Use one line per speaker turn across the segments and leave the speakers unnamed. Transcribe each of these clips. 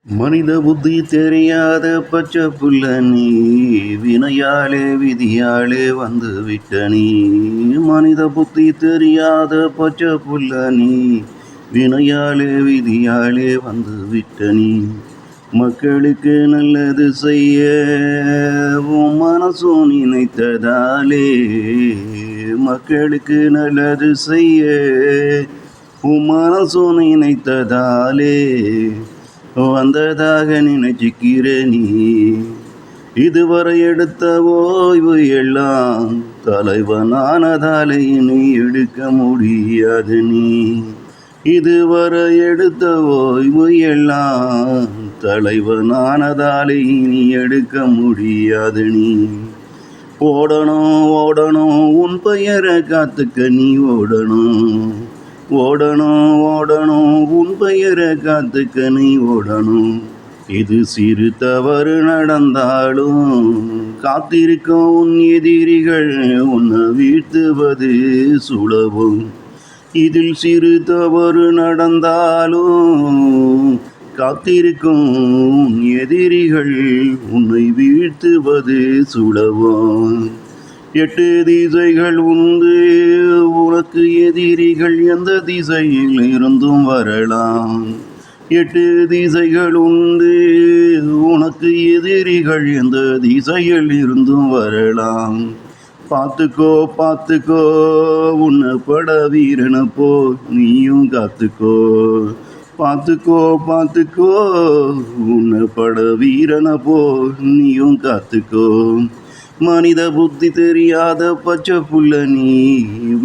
மனித புத்தி தெரியாத பச்சை புள்ள நீ, வினையாலே விதியாலே வந்து விட்ட நீ. மனித புத்தி தெரியாத பச்சை புள்ள நீ, வினையாலே விதியாலே வந்து விட்ட நீ. மக்களுக்கு நல்லது செய்ய உன் மனசும் நினைத்ததாலே, மக்களுக்கு நல்லது செய்ய உன் மனசும் நினைத்ததாலே வந்ததாக நினைச்சுக்கிற நீ. இதுவரை எடுத்த ஓய்வு எல்லாம் தலைவனானதாலே இனி எடுக்க முடியாது நீ. இதுவரை எடுத்த ஓய்வு எல்லாம் தலைவனானதாலே இனி எடுக்க முடியாது நீ. ஓடணும் ஓடணும் உன் பெயரை காத்துக்க நீ ஓடணும். ஓடணும் ஓடணும் உன் பெயரை காத்துக்க நீ ஓடணும். இது சிறு தவறு நடந்தாலும் காத்திருக்கும் உன் எதிரிகள் உன்னை வீழ்த்துவது சுலபம். இதில் சிறு தவறு நடந்தாலும் காத்திருக்கும் உன் எதிரிகள் உன்னை வீழ்த்துவது சுலபம். 8 திசைகள் உண்டு உனக்கு, எதிரிகள் எந்த திசையில் இருந்தும் வரலாம். 8 திசைகள் உண்டு உனக்கு, எதிரிகள் எந்த திசையில் இருந்தும் வரலாம். பார்த்துக்கோ பார்த்துக்கோ உன்னை பட வீரனை போ நீயும் காத்துக்கோ. பார்த்துக்கோ பார்த்துக்கோ உன்னை பட வீரனை போ நீயும் காத்துக்கோ. மனித புத்தி தெரியாத பச்சை புள்ள நீ,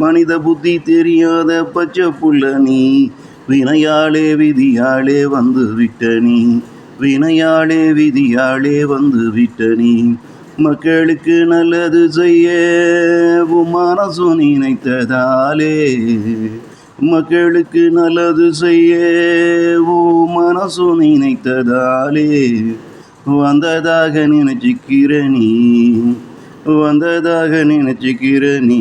மனித புத்தி தெரியாத பச்சை புள்ள நீ. வினையாலே விதியாலே வந்து விட்ட நீ, வினையாலே விதியாலே வந்து விட்ட நீ. மக்களுக்கு நல்லது செய்ய உன் மனசு நினைத்ததாலே, மக்களுக்கு நல்லது செய்ய உன் மனசு நினைத்ததாலே வந்ததாக நினைச்சுக்கிற நீ, வந்ததாக நினைச்சுக்கிற நீ.